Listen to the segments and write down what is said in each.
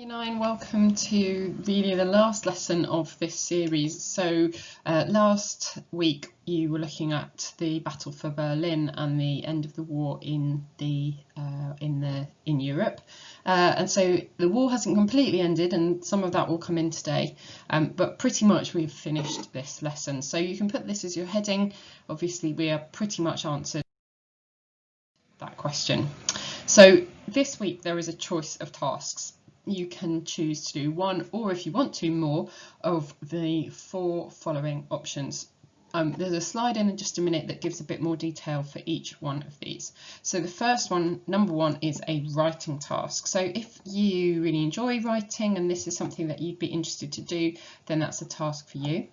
Nine, welcome to really the last lesson of this series. So last week you were looking at the Battle for Berlin and the end of the war in Europe, and so the war hasn't completely ended, and some of that will come in today, but pretty much we've finished this lesson. So you can put this as your heading. Obviously we are pretty much answered that question. So this week there is a choice of tasks. You can choose to do one, or if you want to, more of the four following options. There's a slide in just a minute that gives a bit more detail for each one of these. So the first one, number one, is a writing task. So if you really enjoy writing and this is something that you'd be interested to do, then that's a task for you.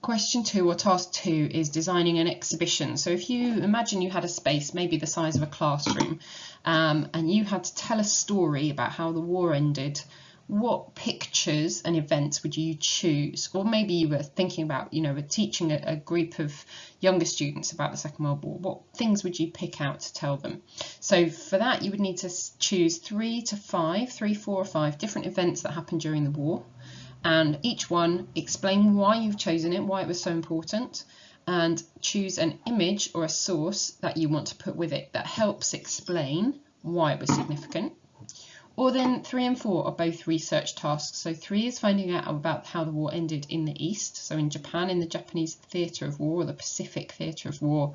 Question two, or task two, is designing an exhibition. So if you imagine you had a space, maybe the size of a classroom, and you had to tell a story about how the war ended, what pictures and events would you choose? Or maybe you were thinking about, teaching a group of younger students about the Second World War. What things would you pick out to tell them? So for that, you would need to choose three, four or five different events that happened during the war. And each one explain why you've chosen it, why it was so important, and choose an image or a source that you want to put with it that helps explain why it was significant. Or then 3 and 4 are both research tasks. So 3 is finding out about how the war ended in the East, so in Japan, in the Japanese theatre of war, or the Pacific theatre of war.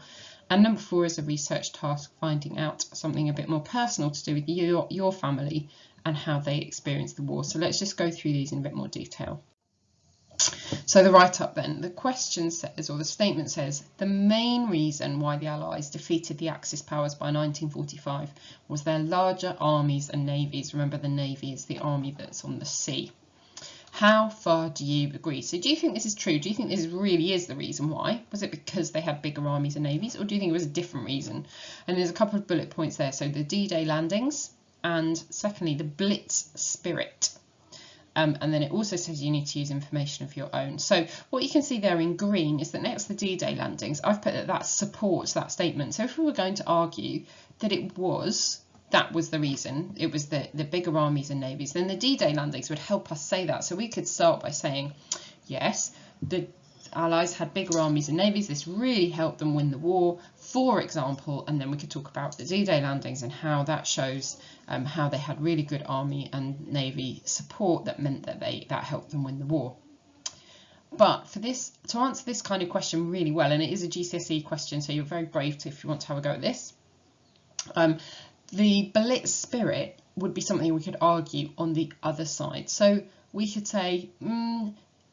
And number 4 is a research task, finding out something a bit more personal to do with your family and how they experienced the war. So let's just go through these in a bit more detail. So the write-up then, the question says, or the statement says, the main reason why the Allies defeated the Axis powers by 1945 was their larger armies and navies. Remember, the navy is the army that's on the sea. How far do you agree? So do you think this is true? Do you think this really is the reason why? Was it because they had bigger armies and navies, or do you think it was a different reason? And there's a couple of bullet points there. So the D-Day landings, and secondly, the Blitz spirit. And then it also says you need to use information of your own. So what you can see there in green is that next to the D-Day landings, I've put that supports that statement. So if we were going to argue that that was the reason, it was the bigger armies and navies, then the D-Day landings would help us say that. So we could start by saying, yes, the Allies had bigger armies and navies. This really helped them win the war, for example, and then we could talk about the D-Day landings and how that shows how they had really good army and navy support that meant that that helped them win the war. But for this, to answer this kind of question really well, and it is a GCSE question, so you're very brave if you want to have a go at this, the Blitz spirit would be something we could argue on the other side. So we could say,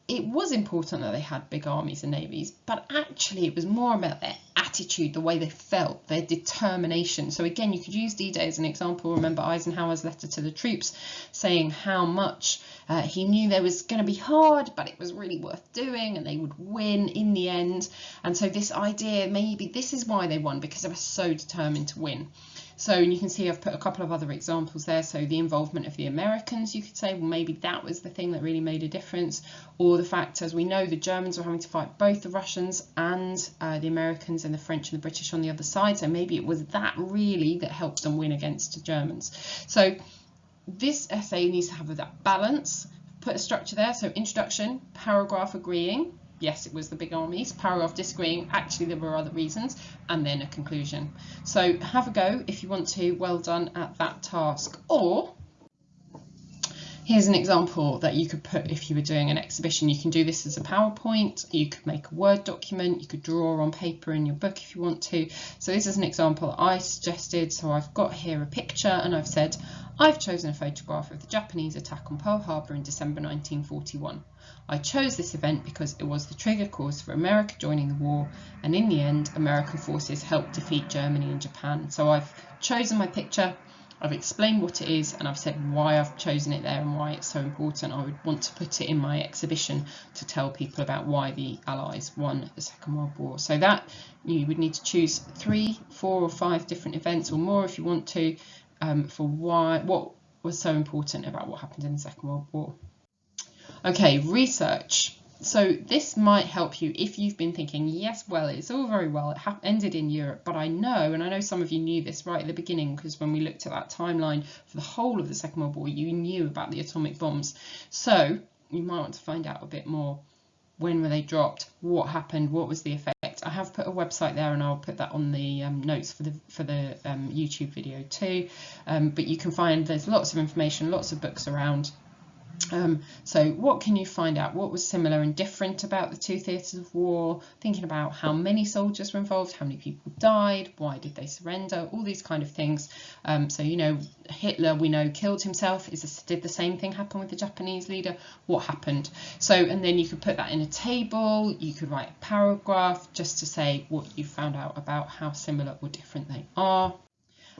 it was important that they had big armies and navies, but actually it was more about their attitude, the way they felt, their determination. So again, you could use D-Day as an example. Remember Eisenhower's letter to the troops saying how much he knew there was going to be hard, but it was really worth doing and they would win in the end. And so this idea, maybe this is why they won, because they were so determined to win. So you can see I've put a couple of other examples there. So the involvement of the Americans, you could say, well, maybe that was the thing that really made a difference. Or the fact, as we know, the Germans were having to fight both the Russians and the Americans, and the French and the British on the other side. So maybe it was that really that helped them win against the Germans. So this essay needs to have that balance. Put a structure there. So introduction, paragraph agreeing. Yes, it was the big armies. Paragraph disagreeing, actually there were other reasons, and then a conclusion. So have a go if you want to. Well done at that task. Or here's an example that you could put if you were doing an exhibition. You can do this as a PowerPoint, you could make a Word document, you could draw on paper in your book if you want to. So this is an example I suggested. So I've got here a picture and I've said, I've chosen a photograph of the Japanese attack on Pearl Harbor in December 1941. I chose this event because it was the trigger cause for America joining the war, and in the end, American forces helped defeat Germany and Japan. So I've chosen my picture, I've explained what it is, and I've said why I've chosen it there and why it's so important. I would want to put it in my exhibition to tell people about why the Allies won the Second World War. So that you would need to choose 3, 4 or 5 different events or more if you want to, for what was so important about what happened in the Second World War. Okay, research. So this might help you if you've been thinking, yes, well, it's all very well, it ended in Europe, but I know, and I know some of you knew this right at the beginning, because when we looked at that timeline for the whole of the Second World War, you knew about the atomic bombs. So you might want to find out a bit more. When were they dropped? What happened? What was the effect? I have put a website there, and I'll put that on the notes for the YouTube video too. But you can find, there's lots of information, lots of books around. So what can you find out? What was similar and different about the two theatres of war? Thinking about how many soldiers were involved, how many people died, why did they surrender, all these kind of things. So, you know, Hitler, we know, killed himself. Did the same thing happen with the Japanese leader? What happened? So, and then you could put that in a table. You could write a paragraph just to say what you found out about how similar or different they are.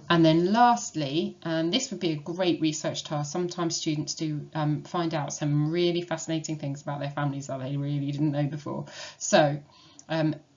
And then lastly, and this would be a great research task, sometimes students do find out some really fascinating things about their families that they really didn't know before. So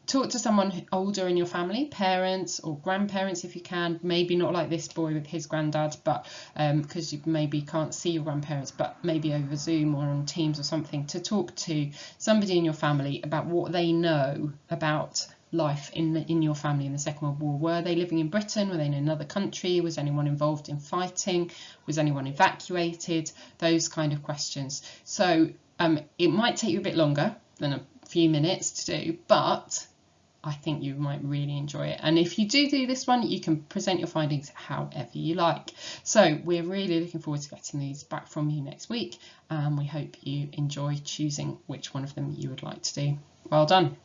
talk to someone older in your family, parents or grandparents if you can, maybe not like this boy with his granddad, but because you maybe can't see your grandparents, but maybe over Zoom or on Teams or something, to talk to somebody in your family about what they know about life in your family in the Second World War. Were they living in Britain? Were they in another country? Was anyone involved in fighting? Was anyone evacuated? Those kind of questions. So it might take you a bit longer than a few minutes to do, but I think you might really enjoy it. And if you do this one, you can present your findings however you like. So we're really looking forward to getting these back from you next week, and we hope you enjoy choosing which one of them you would like to do. Well done.